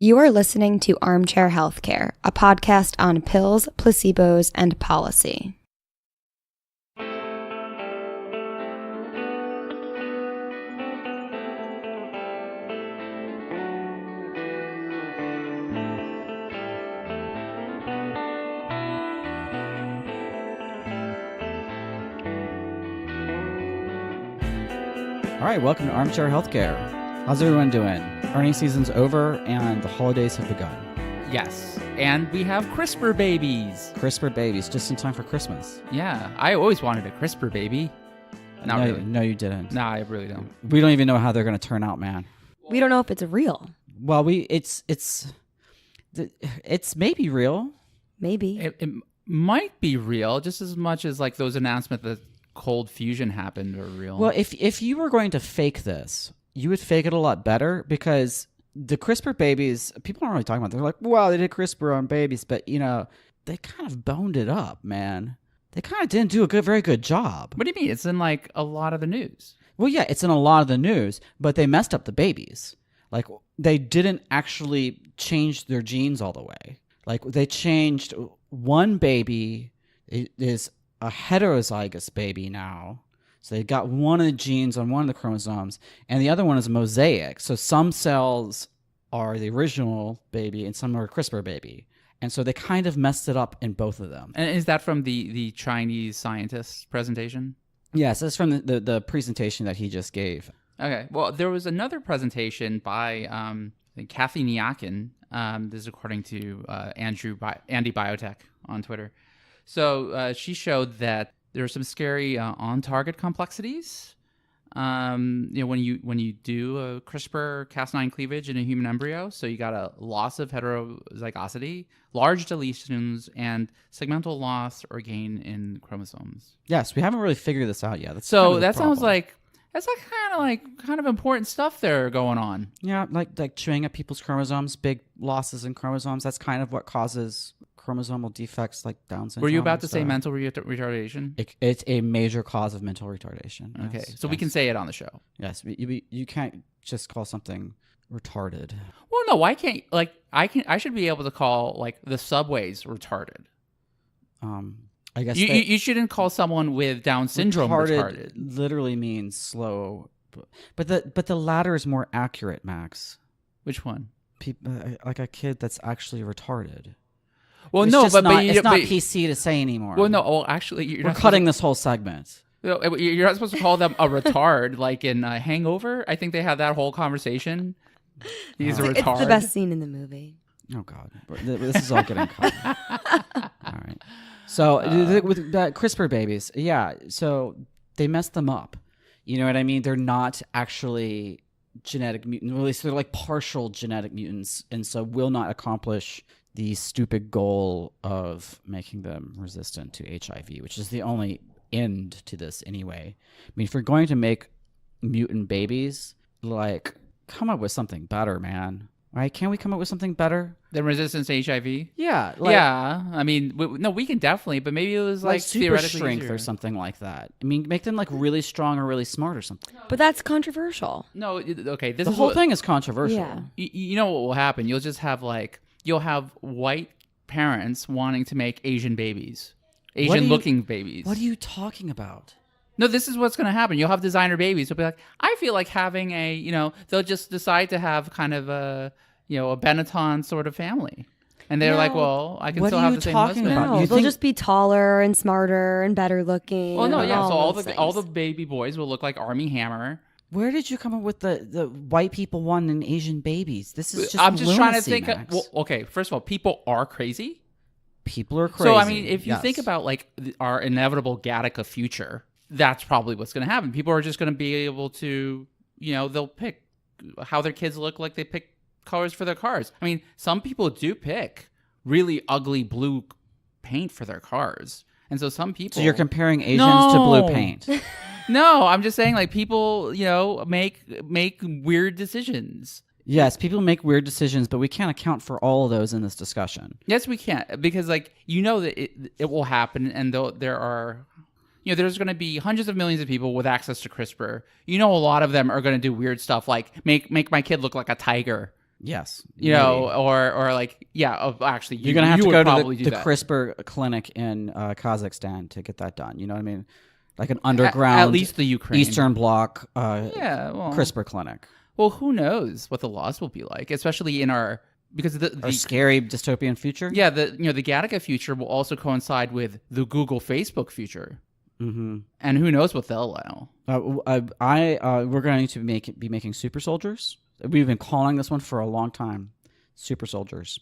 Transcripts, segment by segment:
You are listening to Armchair Healthcare, a podcast on pills, placebos, and policy. All right, welcome to Armchair Healthcare. How's everyone doing? Earnings season's over and the holidays have begun. Yes, and we have CRISPR babies. CRISPR babies, just in time for Christmas. Yeah, I always wanted a CRISPR baby. Not really. No, you didn't. No, I really don't. We don't even know how they're going to turn out, man. We don't know if it's real. Well, it's maybe real. Maybe. It might be real, just as much as like those announcements that cold fusion happened are real. Well, if you were going to fake this, you would fake it a lot better, because the CRISPR babies, people aren't really talking about it. They're like, wow, they did CRISPR on babies, but they kind of boned it up, man. They kind of didn't do a very good job. What do you mean? It's in like a lot of the news. Well, yeah, it's in a lot of the news, but they messed up the babies. Like, they didn't actually change their genes all the way. Like, they changed one baby. It is a heterozygous baby now. So they got one of the genes on one of the chromosomes, and the other one is a mosaic. So some cells are the original baby, and some are a CRISPR baby. And so they kind of messed it up in both of them. And is that from the Chinese scientist presentation? Yes, that's from the presentation that he just gave. Okay. Well, there was another presentation by I think Kathy Niakin. This is according to Andy Biotech on Twitter. So she showed that there are some scary on-target complexities. When you do a CRISPR Cas9 cleavage in a human embryo, so you got a loss of heterozygosity, large deletions, and segmental loss or gain in chromosomes. Yes, we haven't really figured this out yet. That sounds like that's kind of important stuff there going on. Yeah, like chewing up people's chromosomes, big losses in chromosomes. That's kind of what causes chromosomal defects like Down syndrome. Were you about to say mental retardation? It's a major cause of mental retardation. Okay, yes, so we can say it on the show. Yes, you can't just call something retarded. Well, no, I can't. I should be able to call like the subways retarded. I guess you shouldn't call someone with Down syndrome retarded. Literally means slow, but the latter is more accurate, Max. Which one? Like a kid that's actually retarded. Well, it's no, it's not PC to say anymore. Well, no. Well, actually, we're cutting this whole segment. You're not supposed to call them a retard, like in Hangover. I think they had that whole conversation. He's a retard. It's the best scene in the movie. Oh God, this is all getting cut. All right. So with CRISPR babies, yeah. So they messed them up. You know what I mean? They're not actually genetic mutants. Well, at least they're like partial genetic mutants, and so will not accomplish the stupid goal of making them resistant to HIV, which is the only end to this anyway. I mean, if you're going to make mutant babies, like, come up with something better, man. Right? Can't we come up with something better than resistance to HIV? Yeah. Yeah. I mean, we can definitely, but maybe it was like super theoretically strength easier. Or something like that. I mean, make them like really strong or really smart or something. But that's controversial. No, okay. The whole thing is controversial. Yeah. You know what will happen? You'll just have you'll have white parents wanting to make Asian babies, Asian-looking babies. What are you talking about? No, this is what's going to happen. You'll have designer babies. They'll be like, I feel like having they'll just decide to have kind of a Benetton sort of family. And they're like, well, I can still have the same husband. No, they'll just be taller and smarter and better looking. Well, no, yeah. So all the things. baby boys will look like Armie Hammer. Where did you come up with the white people wanting Asian babies? This is just I'm just lunacy, trying to think. Max. Well, okay, first of all, people are crazy. People are crazy. So, I mean, if you think about like our inevitable Gattaca future, that's probably what's going to happen. People are just going to be able to, they'll pick how their kids look like they pick colors for their cars. I mean, some people do pick really ugly blue paint for their cars. And so some people... So you're comparing Asians to blue paint. No, I'm just saying like people, make weird decisions. Yes, people make weird decisions, but we can't account for all of those in this discussion. Yes, we can, because that it will happen, and there are, there's going to be hundreds of millions of people with access to CRISPR. A lot of them are going to do weird stuff like make my kid look like a tiger. Yes. You know, or like, actually, you're gonna have to would go probably to do the that. CRISPR clinic in Kazakhstan to get that done. You know what I mean? Like an underground, at least the Ukraine Eastern Bloc CRISPR clinic. Well, who knows what the laws will be like, especially in because Our scary dystopian future. Yeah, the Gattaca future will also coincide with the Google Facebook future. Mm-hmm. And who knows what they'll allow. We're going to be making super soldiers. We've been calling this one for a long time. Super soldiers.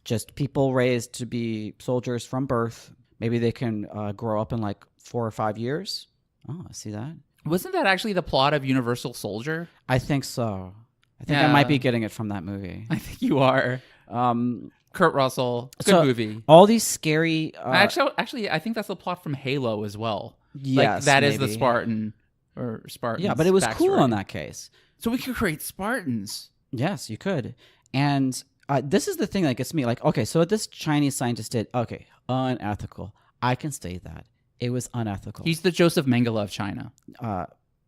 Just people raised to be soldiers from birth. Maybe they can grow up in like 4 or 5 years. Oh, I see that. Wasn't that actually the plot of Universal Soldier? I think so. I think I might be getting it from that movie. I think you are. Kurt Russell. Good movie. All these scary... Actually, I think that's the plot from Halo as well. Yes, that maybe. is the Spartan. Or Spartans. Yeah, but it was backstory. cool in that case. So we could create Spartans. Yes, you could. And this is the thing that gets me. Like, okay, so what this Chinese scientist did, okay, unethical. I can state that. It was unethical. He's the Joseph Mengele of China.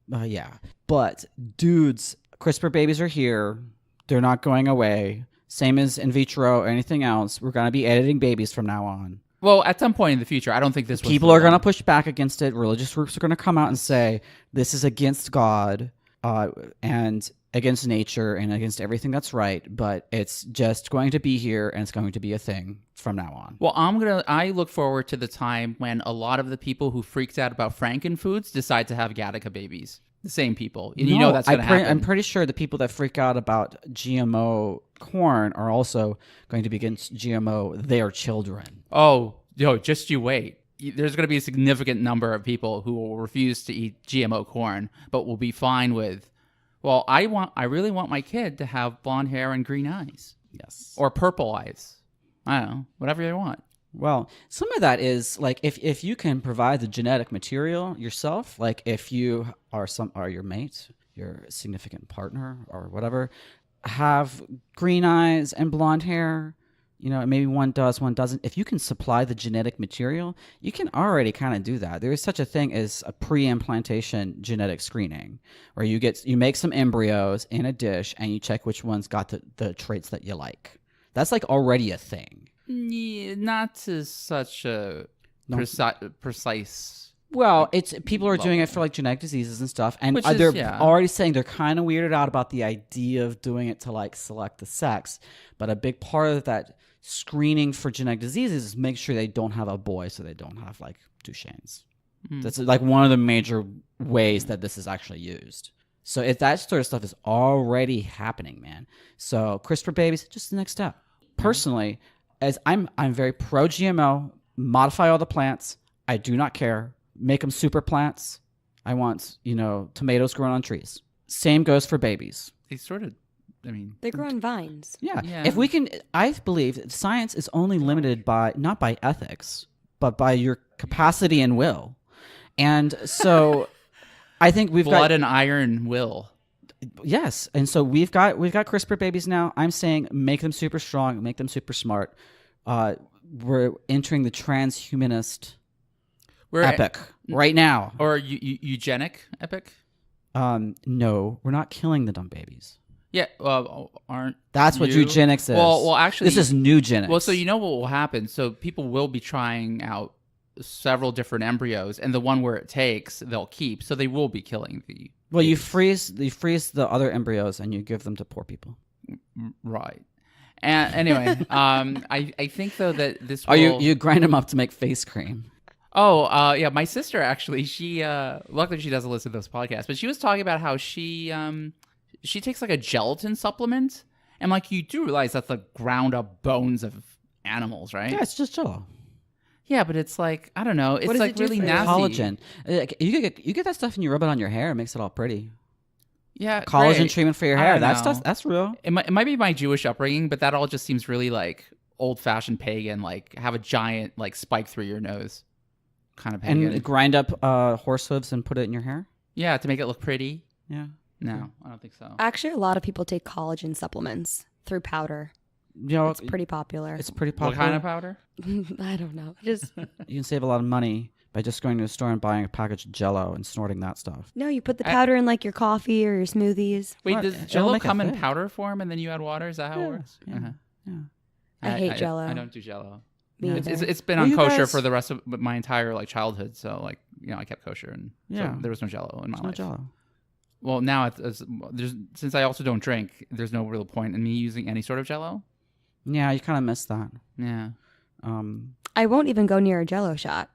Yeah. But, dudes, CRISPR babies are here. They're not going away. Same as in vitro or anything else. We're going to be editing babies from now on. Well, at some point in the future, I don't think this was People are going to push back against it. Religious groups are going to come out and say, this is against God and against nature and against everything that's right. But it's just going to be here and it's going to be a thing from now on. Well, I look forward to the time when a lot of the people who freaked out about Frankenfoods decide to have Gattaca babies. The same people. And you know that's going to happen. I'm pretty sure the people that freak out about GMO corn are also going to be against GMO their children. Oh, just you wait. There's going to be a significant number of people who will refuse to eat GMO corn, but will be fine with, well, I really want my kid to have blonde hair and green eyes. Yes. Or purple eyes. I don't know. Whatever they want. Well, some of that is like if you can provide the genetic material yourself, like if you are your mate, your significant partner or whatever, have green eyes and blonde hair, you know, maybe one does, one doesn't. If you can supply the genetic material, you can already kind of do that. There is such a thing as a pre-implantation genetic screening, where you make some embryos in a dish and you check which one's got the traits that you like. That's like already a thing. Yeah, not to such a precise. Well, it's people are doing it for like genetic diseases and stuff, and they're already saying they're kind of weirded out about the idea of doing it to like select the sex. But a big part of that screening for genetic diseases is make sure they don't have a boy, so they don't have like Duchenne's. That's like one of the major ways that this is actually used. So if that sort of stuff is already happening, man. So CRISPR babies, just the next step. Personally, as I'm very pro GMO, modify all the plants. I do not care. Make them super plants. I want, tomatoes growing on trees. Same goes for babies. They sort of, they grow on vines. Yeah. If we can, I believe science is only limited not by ethics, but by your capacity and will. And so I think we've got blood and iron will. Yes. And so we've got CRISPR babies now. I'm saying make them super strong, make them super smart. We're entering the transhumanist epic right now. Or eugenic epic? No, we're not killing the dumb babies. Yeah, aren't That's what eugenics is. Well, actually, this is nugenics. Well, so you know what will happen? So people will be trying out several different embryos, and the one where it takes, they'll keep. So they will be killing the. Well, you freeze the other embryos and you give them to poor people. Right. And anyway, I think though that this. You grind them up to make face cream. Oh, yeah. My sister actually, she luckily she doesn't listen to this podcast, but she was talking about how she takes like a gelatin supplement, and like you do realize that's the ground up bones of animals, right? Yeah, it's just Jello. Yeah, but it's like I don't know. It's like really nasty. Collagen. You get that stuff and you rub it on your hair. It makes it all pretty. Yeah, collagen great. treatment for your hair. That's real. It might be my Jewish upbringing, but that all just seems really like old fashioned pagan. Like have a giant like spike through your nose, kind of pagan. And grind up horse hooves and put it in your hair. Yeah, to make it look pretty. Yeah. No, I don't think so. Actually, a lot of people take collagen supplements through powder. It's pretty popular. It's pretty popular. What kind of powder? I don't know. Just you can save a lot of money, by just going to the store and buying a package of Jell-O and snorting that stuff. No, you put the powder in like your coffee or your smoothies. Wait, What? does It'll Jell-O make it come in thick. powder form and then you add water? Is that how it works? Yeah. Uh-huh. Yeah. I hate Jell-O. I don't do Jell-O. Me No, either. it's been Well, on you kosher guys- for the rest of my entire like childhood. So like I kept kosher and Yeah. so there was no Jell-O in my It's not life. Jell-O. Well, now there's since I also don't drink, there's no real point in me using any sort of Jell-O. Yeah, you kind of miss that. Yeah. I won't even go near a Jell-O shot.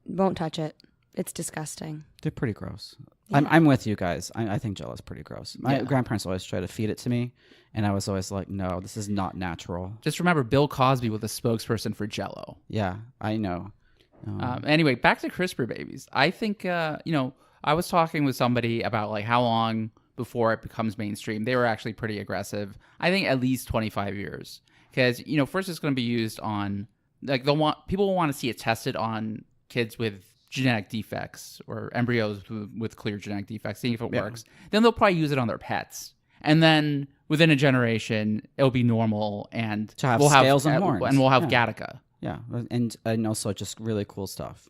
Won't touch it. It's disgusting. They're pretty gross. Yeah. I'm with you guys. I think Jell-O is pretty gross. My Yeah. grandparents always try to feed it to me, and I was always like, no, this is not natural. Just remember, Bill Cosby was a spokesperson for Jell-O. Yeah, I know. Anyway, back to CRISPR babies. I think I was talking with somebody about like how long before it becomes mainstream. They were actually pretty aggressive. I think at least 25 years, because first it's going to be used on like people will want to see it tested on kids with genetic defects or embryos with clear genetic defects, seeing if it works. Then they'll probably use it on their pets, and then within a generation it'll be normal, and To have scales and horns. and we'll have Yeah. Gattaca. Yeah, and also just really cool stuff.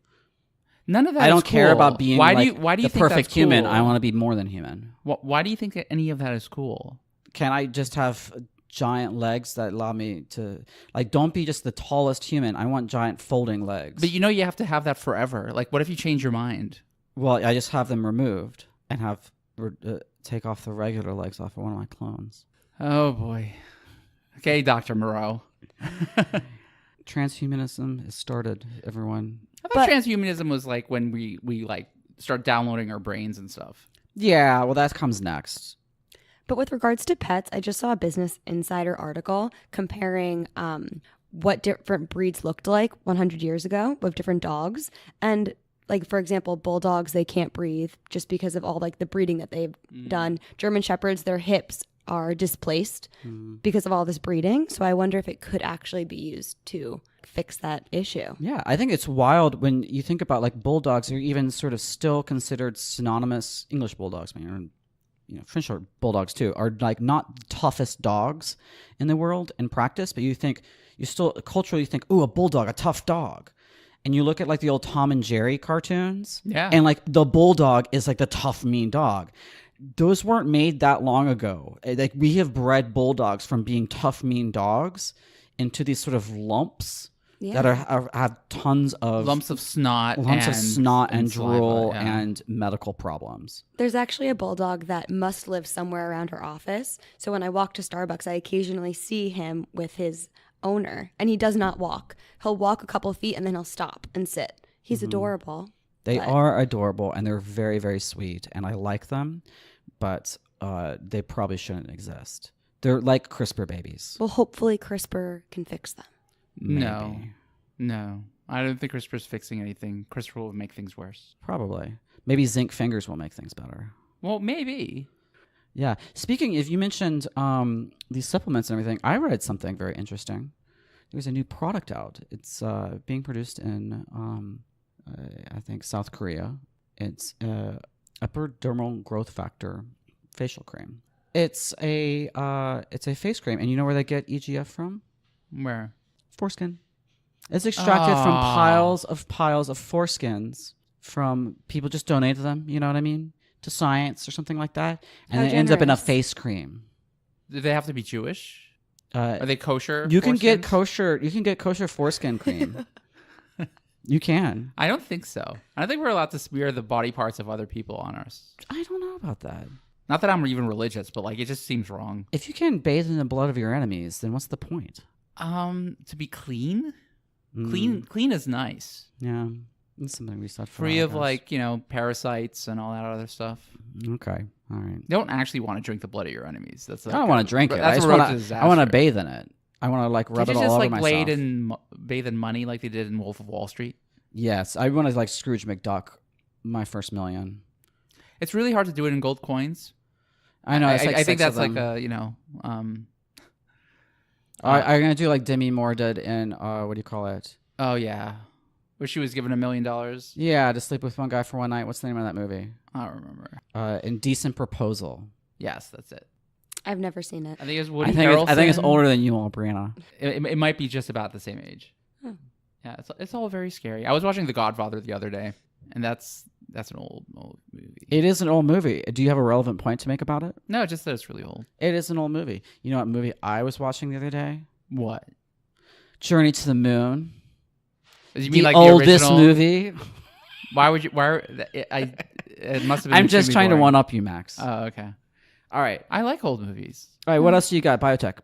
None of that. I is don't care cool. about being why like do you the think perfect that's human. cool? I want to be more than human. Why do you think that any of that is cool? Can I just have giant legs that allow me to don't be just the tallest human. I want giant folding legs. But you have to have that forever. Like, what if you change your mind? Well, I just have them removed and have take off the regular legs off of one of my clones. Oh boy. Okay, Dr. Moreau. Transhumanism has started, everyone. I thought transhumanism was like when we like start downloading our brains and stuff. Yeah, well, that comes next. But with regards to pets, I just saw a Business Insider article comparing what different breeds looked like 100 years ago with different dogs. And like, for example, bulldogs, they can't breathe just because of all like the breeding that they've done. German Shepherds, their hips are displaced because of all this breeding. So I wonder if it could actually be used to fix that issue. Yeah, I think it's wild when you think about like bulldogs are even sort of still considered synonymous. English bulldogs, French bulldogs too, are like not the toughest dogs in the world in practice, but you still culturally think, ooh, a bulldog, a tough dog. And you look at like the old Tom and Jerry cartoons, and like the bulldog is like the tough, mean dog. Those weren't made that long ago. Like we have bred bulldogs from being tough, mean dogs into these sort of lumps that have tons of lumps of snot and drool saliva, and medical problems. There's actually a bulldog that must live somewhere around her office. So when I walk to Starbucks, I occasionally see him with his owner, and he does not walk. He'll walk a couple feet and then he'll stop and sit. He's adorable. They are adorable, and they're very, very sweet, and I like them, but they probably shouldn't exist. They're like CRISPR babies. Well, hopefully CRISPR can fix them. Maybe. No. I don't think CRISPR's fixing anything. CRISPR will make things worse. Probably. Maybe zinc fingers will make things better. Well, maybe. Yeah. Speaking, if you mentioned these supplements and everything, I read something very interesting. There's a new product out. It's being produced in, I think, South Korea. It's epidermal growth factor facial cream. It's a face cream, and you know where they get EGF from? Where? Foreskin. It's extracted from piles of foreskins from people just donated them, you know what I mean, to science or something like that, and it ends up in a face cream. Do they have to be Jewish? Are they kosher? You can get foreskins? You can get kosher foreskin cream. You can. I don't think so. I don't think we're allowed to smear the body parts of other people on us. I don't know about that. Not that I'm even religious, but like it just seems wrong. If you can bathe in the blood of your enemies, then what's the point? To be clean? Clean is nice. Yeah. That's something we said for free all of like, parasites and all that other stuff. Okay. All right. You don't actually want to drink the blood of your enemies. That's like I don't want to drink it. That's I want to bathe in it. I want to like rub Did it you all just over like myself. bathe in money like they did in Wolf of Wall Street? Yes. I want to like Scrooge McDuck my first million. It's really hard to do it in gold coins. I know. It's like I think six that's of like them. I'm gonna do like Demi Moore did in what do you call it? Oh yeah, where she was given $1 million. Yeah, to sleep with one guy for one night. What's the name of that movie? I don't remember. Indecent Proposal. Yes, that's it. I've never seen it. I think it was Woody I think it's Harrelson. older than you all, Brianna. It might be just about the same age. Yeah, it's all very scary. I was watching The Godfather the other day, and that's an old movie. It is an old movie. Do you have a relevant point to make about it? No, just that it's really old. It is an old movie. You know what movie I was watching the other day? What? Journey to the Moon. You mean the like oldest the original movie. Why would you? Why? It must have been. I'm just trying to boring. one up you, Max. Oh, okay. All right. I like old movies. All right. What else do you got? Biotech.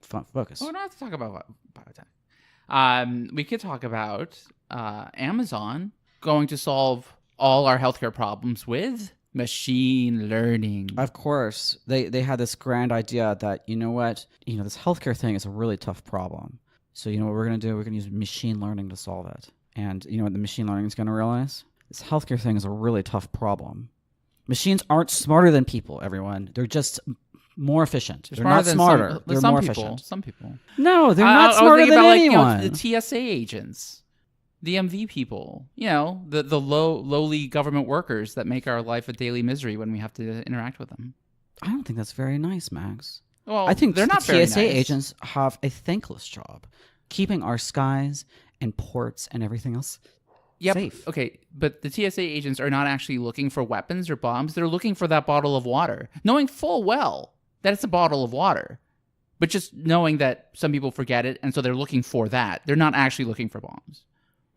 Focus. Oh, we don't have to talk about biotech. We could talk about Amazon going to solve all our healthcare problems with machine learning. Of course, they had this grand idea that, you know what, this healthcare thing is a really tough problem. So you know what we're going to do? We're going to use machine learning to solve it. And you know what the machine learning is going to realize? This healthcare thing is a really tough problem. Machines aren't smarter than people, everyone. They're just more efficient. They're not smarter. They're more efficient. Some people. No, they're not smarter than anyone. The TSA agents, the MV people, the lowly government workers that make our life a daily misery when we have to interact with them. I don't think that's very nice, Max. Well, I think they're not the very TSA nice. agents have a thankless job, keeping our skies and ports and everything else safe. Okay, but the TSA agents are not actually looking for weapons or bombs. They're looking for that bottle of water, knowing full well that it's a bottle of water, but just knowing that some people forget it, and so they're looking for that. They're not actually looking for bombs,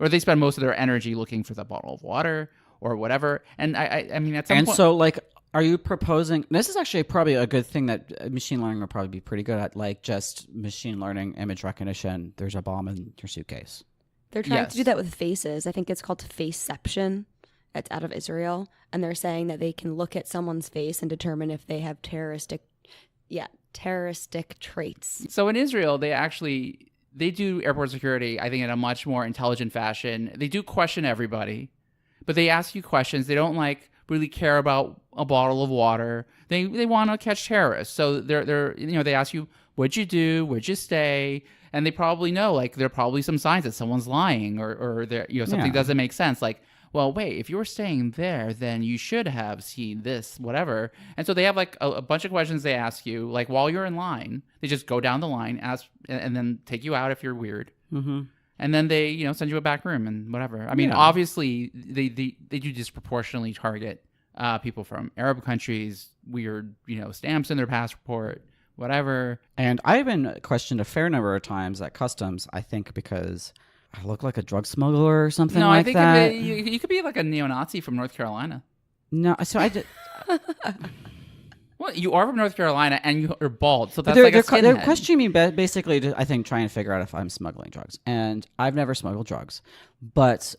or they spend most of their energy looking for the bottle of water or whatever. And I mean, at some point, so like, are you proposing? This is actually probably a good thing that machine learning will probably be pretty good at, like just machine learning image recognition. There's a bomb in your suitcase. They're trying to do that with faces. I think it's called faceception. It's out of Israel. And they're saying that they can look at someone's face and determine if they have terroristic traits. So in Israel, they do airport security, I think, in a much more intelligent fashion. They do question everybody, but they ask you questions. They don't really care about a bottle of water. They want to catch terrorists. So they ask you, what'd you do? Where'd you stay? And they probably know, there are probably some signs that someone's lying or something doesn't make sense. Like, well, wait, if you were staying there, then you should have seen this, whatever. And so they have a bunch of questions they ask you, while you're in line. They just go down the line, ask, and then take you out if you're weird. Mm-hmm. And then they, send you a back room and whatever. I mean, obviously, they do disproportionately target people from Arab countries, weird, stamps in their passport, whatever. And I've been questioned a fair number of times at customs, I think because I look like a drug smuggler or something like that. No, I think you could be like a neo-Nazi from North Carolina. No, so I did. Well, you are from North Carolina and you're bald, so that's they're questioning me basically, I think, trying to figure out if I'm smuggling drugs. And I've never smuggled drugs, but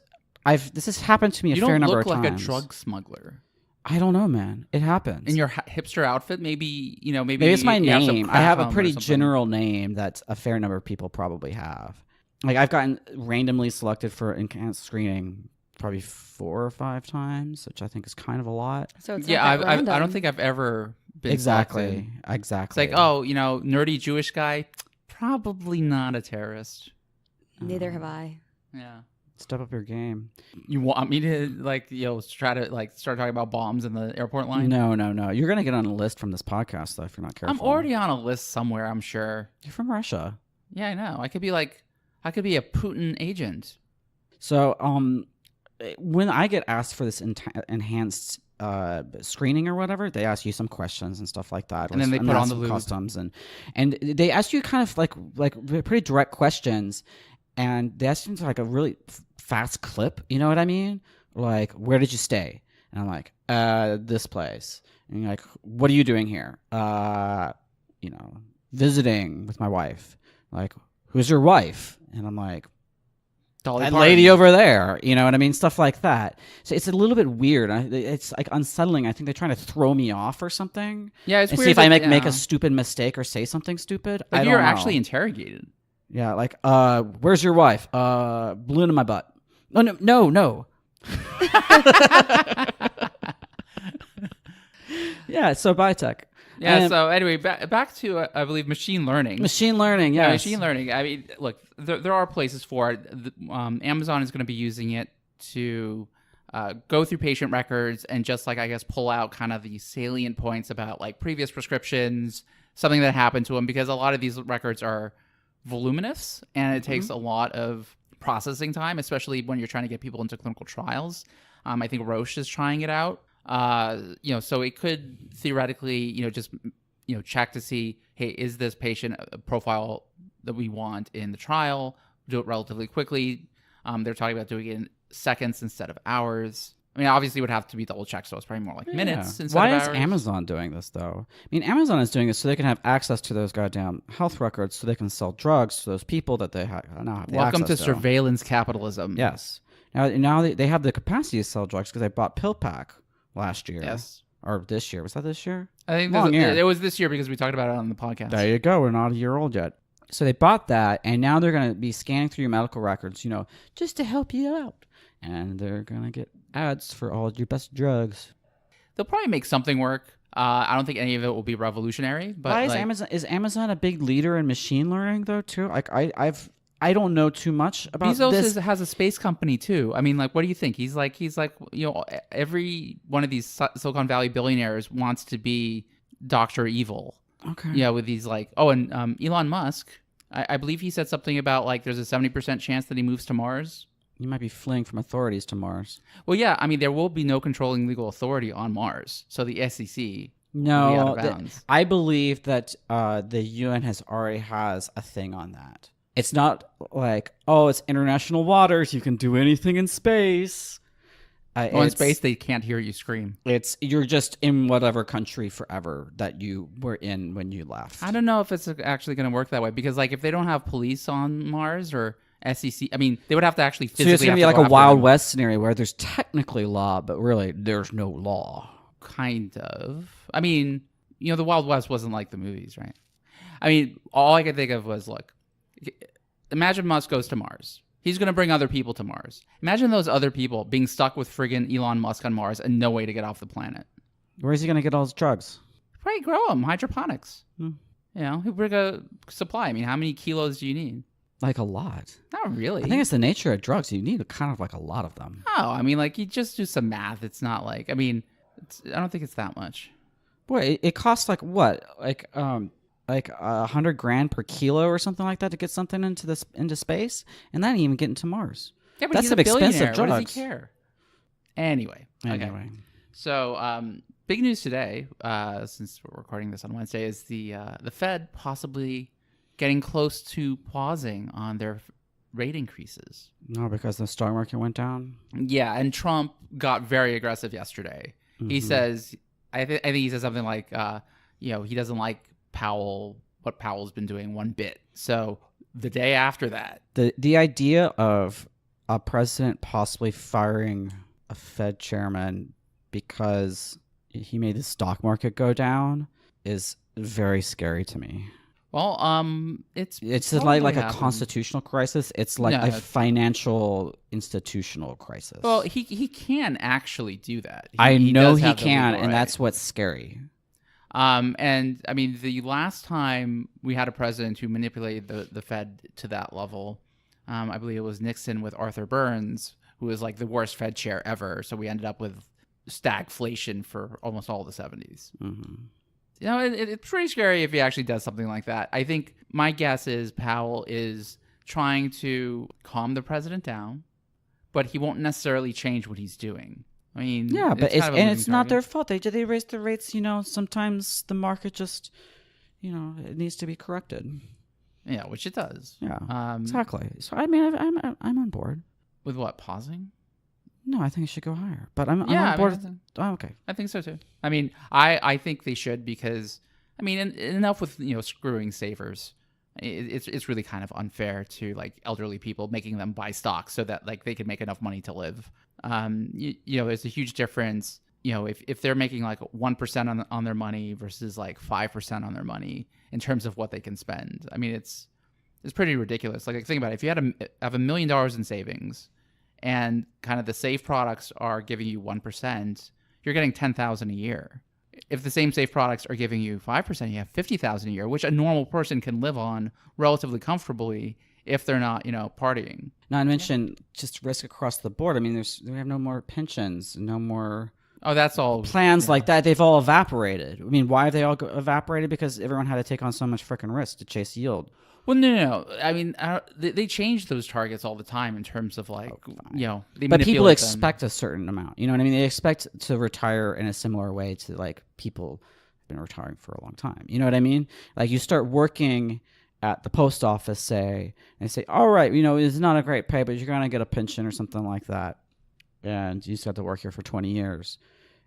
this has happened to me a fair number of times. You don't look like a drug smuggler. I don't know, man. It happens. In your hipster outfit, maybe it's my name. I have a pretty something. general name that a fair number of people probably have. I've gotten randomly selected for enhanced screening probably 4 or 5 times, which I think is kind of a lot. So it's I don't think I've ever been selected. Exactly. It's like, oh, nerdy Jewish guy, probably not a terrorist. Neither have I. Yeah. Step up your game. You want me to try to start talking about bombs in the airport line? No. You're gonna get on a list from this podcast though if you're not careful. I'm already on a list somewhere, I'm sure. You're from Russia. Yeah, I know. I could be a Putin agent. So, when I get asked for this enhanced screening or whatever, they ask you some questions and stuff like that, and then they put on the lube. Customs and they ask you kind of like pretty direct questions, and they ask you like a really fast clip. You know what I mean? Like, where did you stay? And I'm like, this place. And you're like, what are you doing here? Visiting with my wife. Like, who's your wife? And I'm like, Dolly that Parton. lady over there. You know what I mean? Stuff like that. So it's a little bit weird. It's like unsettling. I think they're trying to throw me off or something. Yeah, it's and weird. See if I make a stupid mistake or say something stupid. Like you're actually interrogated. Yeah, like, where's your wife? Balloon in my butt. Oh, no. Yeah, so biotech. Yeah, so anyway, back to, I believe, machine learning. Machine learning, yes. Machine learning. I mean, look, there are places for it. Amazon is going to be using it to go through patient records and just, I guess, pull out kind of the salient points about, previous prescriptions, something that happened to them, because a lot of these records are voluminous, and it takes a lot of processing time, especially when you're trying to get people into clinical trials. I think Roche is trying it out. So it could theoretically, just, check to see, hey, is this patient a profile that we want in the trial? Do it relatively quickly. They're talking about doing it in seconds instead of hours. I mean, obviously it would have to be double checked, so it's probably more like minutes instead of hours. Why is Amazon doing this, though? I mean, Amazon is doing this so they can have access to those goddamn health records so they can sell drugs to those people that they now have the Welcome to access surveillance capitalism. Yes. Now they have the capacity to sell drugs because they bought PillPack last year. Yes. Or this year. Was that this year? I think it was this year because we talked about it on the podcast. There you go. We're not a year old yet. So they bought that, and now they're going to be scanning through your medical records, just to help you out. And they're going to get ads for all your best drugs. They'll probably make something work. I don't think any of it will be revolutionary. But why is Amazon a big leader in machine learning, though, too? Like, I don't know too much about this. Bezos has a space company too. I mean, like, what do you think? He's like, every one of these Silicon Valley billionaires wants to be Dr. Evil. Okay. Yeah, with these and Elon Musk, I believe he said something about like there's a 70% chance that he moves to Mars. You might be fleeing from authorities to Mars. Well, yeah, I mean, there will be no controlling legal authority on Mars, so the SEC. No, I believe that the UN already has a thing on that. It's not like, it's international waters. You can do anything in space. In space, they can't hear you scream. You're just in whatever country forever that you were in when you left. I don't know if it's actually going to work that way because, like, if they don't have police on Mars or SEC, I mean, they would have to actually physically. So it's going to be like a Wild West scenario where there's technically law, but really there's no law. Kind of. I mean, the Wild West wasn't like the movies, right? I mean, all I could think of was, look, imagine Musk goes to Mars. He's going to bring other people to Mars. Imagine those other people being stuck with friggin' Elon Musk on Mars and no way to get off the planet. Where's he going to get all his drugs? Probably grow them, hydroponics. He'll bring a supply. I mean, how many kilos do you need? Like a lot. Not really. I think it's the nature of drugs. You need kind of like a lot of them. Oh, I mean, like you just do some math. It's not like, I mean, I don't think it's that much. Boy, it costs like what? Like $100,000 per kilo or something like that to get something into space, and that ain't even getting to Mars. Yeah, but that's some expensive drugs. What does he care? Anyway. So, big news today, since we're recording this on Wednesday, is the Fed possibly getting close to pausing on their rate increases. No, because the stock market went down. Yeah, and Trump got very aggressive yesterday. Mm-hmm. He says, I think he said something like, he doesn't like what Powell's been doing one bit. So the day after that, the idea of a president possibly firing a Fed chairman because he made the stock market go down is very scary to me. Well, it's like a constitutional crisis. It's like a financial institutional crisis. Well, he can actually do that. I know he can, and that's what's scary. And I mean, the last time we had a president who manipulated the Fed to that level, I believe it was Nixon with Arthur Burns, who was like the worst Fed chair ever. So we ended up with stagflation for almost all the 70s. Mm-hmm. It's pretty scary if he actually does something like that. I think my guess is Powell is trying to calm the president down, but he won't necessarily change what he's doing. I mean, yeah, but it's not their fault. They raise the rates. Sometimes the market just, it needs to be corrected. Yeah, which it does. Yeah, exactly. So I mean, I'm on board with what, pausing. No, I think it should go higher. But I'm on board. Okay. I think so too. I mean, I think they should because, I mean, enough with screwing savers. It's really kind of unfair to like elderly people, making them buy stocks so that like they can make enough money to live. There's a huge difference. If they're making like 1% on their money versus like 5% on their money in terms of what they can spend. I mean, it's pretty ridiculous. Like think about it. If you have $1 million in savings, and kind of the safe products are giving you 1%, you're getting $10,000 a year. If the same safe products are giving you 5%, you have $50,000 a year, which a normal person can live on relatively comfortably if they're not, partying. Not to mention just risk across the board. I mean, we have no more pensions, no more. Oh, that's all plans like that. They've all evaporated. I mean, why have they all evaporated? Because everyone had to take on so much freaking risk to chase yield. Well, no. I mean, they change those targets all the time in terms of like, they But people manipulate expect a certain amount. You know what I mean? They expect to retire in a similar way to like people have been retiring for a long time. You know what I mean? Like you start working at the post office, say, and say, all right, it's not a great pay, but you're going to get a pension or something like that. And you just have to work here for 20 years.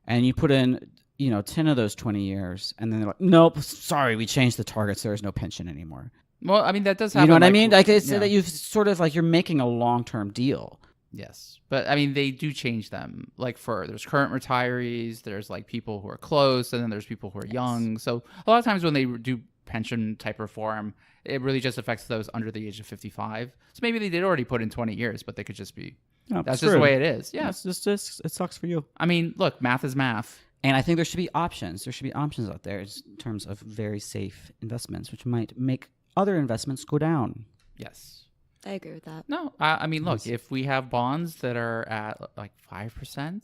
And you put in, 10 of those 20 years. And then they're like, nope, sorry, we changed the targets. There is no pension anymore. Well, I mean, that does happen. You know what I mean? Like it's that you've sort of like you're making a long-term deal. Yes. But I mean, they do change them. Like there's current retirees, there's like people who are close, and then there's people who are young. So a lot of times when they do pension type reform, it really just affects those under the age of 55. So maybe they did already put in 20 years, but they could just be, that's just the way it is. Yeah. It's just, it sucks for you. I mean, look, math is math. And I think there should be options. There should be options out there in terms of very safe investments, which might make other investments go down. Yes. I agree with that. No, I mean, look, if we have bonds that are at like 5%,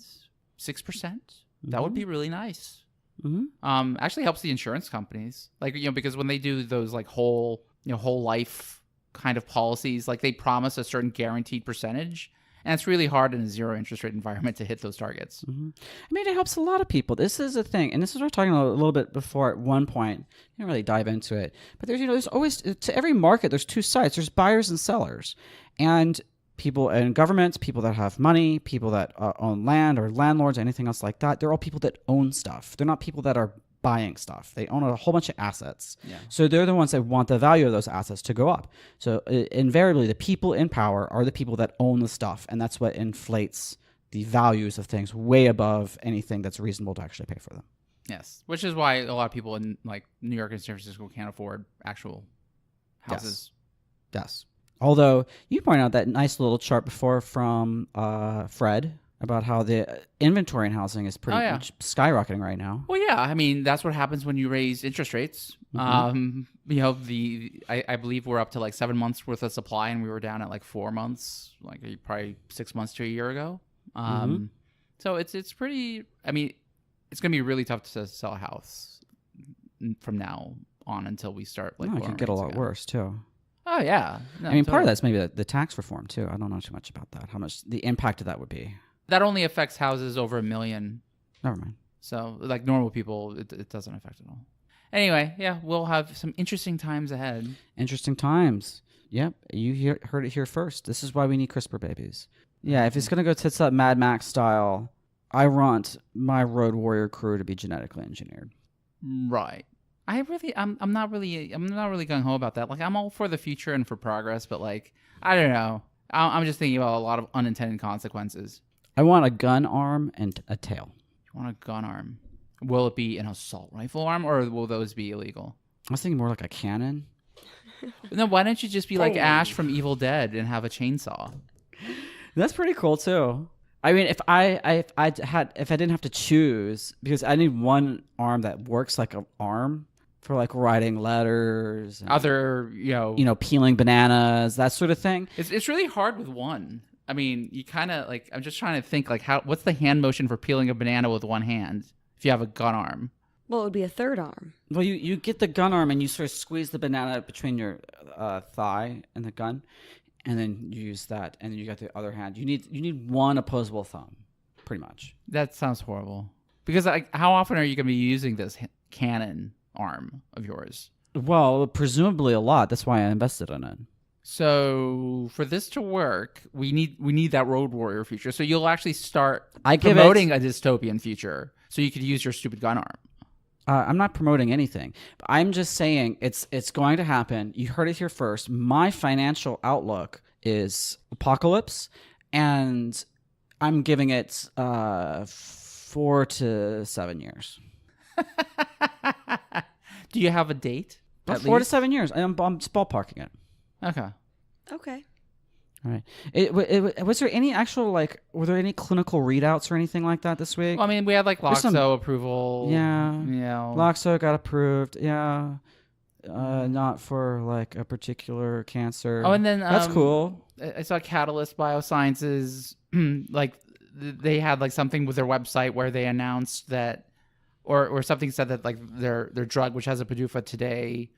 6%, that would be really nice. Mm-hmm. Actually helps the insurance companies, like, because when they do those like whole life kind of policies, like they promise a certain guaranteed percentage. And it's really hard in a zero interest rate environment to hit those targets. Mm-hmm. I mean, it helps a lot of people. This is a thing. And this is what we were talking a little bit before at one point. I didn't really dive into it. But there's always, to every market, there's two sides. There's buyers and sellers. And people in governments, people that have money, people that own land or landlords, anything else like that. They're all people that own stuff. They're not people that are buying stuff. They own a whole bunch of assets. Yeah. So they're the ones that want the value of those assets to go up. So invariably, the people in power are the people that own the stuff. And that's what inflates the values of things way above anything that's reasonable to actually pay for them. Yes. Which is why a lot of people in like New York and San Francisco can't afford actual houses. Yes. Although you point out that nice little chart before from Fred about how the inventory in housing is pretty much skyrocketing right now. Well, yeah. I mean, that's what happens when you raise interest rates. Mm-hmm. I believe we're up to like 7 months worth of supply, and we were down at like 4 months, like probably 6 months to a year ago. So it's pretty. I mean, it's gonna be really tough to sell a house from now on until we start like. It could get a lot worse too. Oh yeah. No, I mean, part of that's maybe the tax reform too. I don't know too much about that. How much the impact of that would be. That only affects houses over $1 million. Never mind. So, like normal people, it doesn't affect at all. Anyway, yeah, we'll have some interesting times ahead. Interesting times. Yep, you heard it here first. This is why we need CRISPR babies. Yeah, if it's gonna go tits up Mad Max style, I want my Road Warrior crew to be genetically engineered. Right. I'm not really gung ho about that. Like, I'm all for the future and for progress, but like, I don't know. I'm just thinking about a lot of unintended consequences. I want a gun arm and a tail. You want a gun arm? Will it be an assault rifle arm, or will those be illegal? I was thinking more like a cannon. No, why don't you just be like Ash from Evil Dead and have a chainsaw? That's pretty cool too. I mean, if I didn't have to choose, because I need one arm that works like an arm for like writing letters, and, other peeling bananas, that sort of thing. It's really hard with one. I mean, you kind of like. I'm just trying to think like what's the hand motion for peeling a banana with one hand if you have a gun arm? Well, it would be a third arm. Well, you get the gun arm and you sort of squeeze the banana between your thigh and the gun, and then you use that, and then you got the other hand. You need one opposable thumb, pretty much. That sounds horrible. Because how often are you going to be using this cannon arm of yours? Well, presumably a lot. That's why I invested in it. So for this to work, we need that Road Warrior feature. So you'll actually start promoting a dystopian future, so you could use your stupid gun arm. I'm not promoting anything. I'm just saying it's going to happen. You heard it here first. My financial outlook is apocalypse, and I'm giving it 4 to 7 years. Do you have a date? 4 to 7 years. I'm just ballparking it. Okay. All right. Was there any actual were there any clinical readouts or anything like that this week? Well, I mean, we had Loxo approval. Yeah. Loxo got approved. Yeah. Not for a particular cancer. Oh, and then that's cool. I saw Catalyst Biosciences. They had something with their website where they announced that or something said that like their drug, which has a PDUFA today,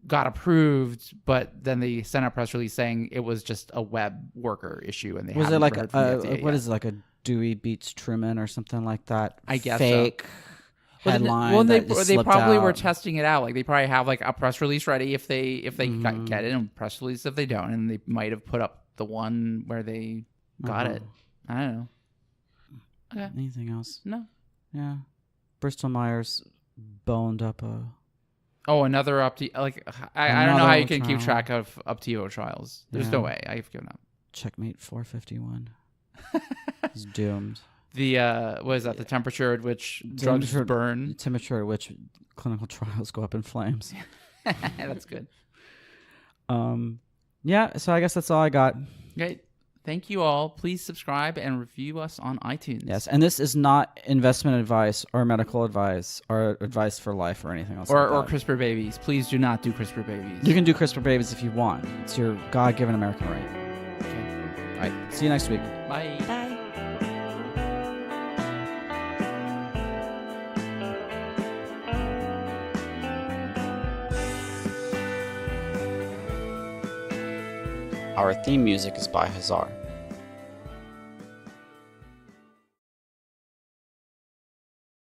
got approved, but then they sent a press release saying it was just a web worker issue, and they Was it haven't like heard from the FDA what yet. is it, like a Dewey beats Truman or something like that? I guess fake so. headline. Well, that just they slipped probably out. were testing it out. Like they probably have like a press release ready if they get it, and press release if they don't, and they might have put up the one where they got it. I don't know. Okay. Anything else? No. Yeah. Bristol Myers boned up a. Oh, another I don't know how you can keep track of Optivo trials. There's no way. I've given up. Checkmate 451. He's doomed. The what is that? The temperature at which drugs burn. Temperature at which clinical trials go up in flames. That's good. Yeah. So I guess that's all I got. Great. Thank you all. Please subscribe and review us on iTunes. Yes, and this is not investment advice or medical advice or advice for life or anything else. Or like that. CRISPR babies. Please do not do CRISPR babies. You can do CRISPR babies if you want. It's your God-given American right. Okay. All right. See you next week. Bye. Bye. Our theme music is by Hazar.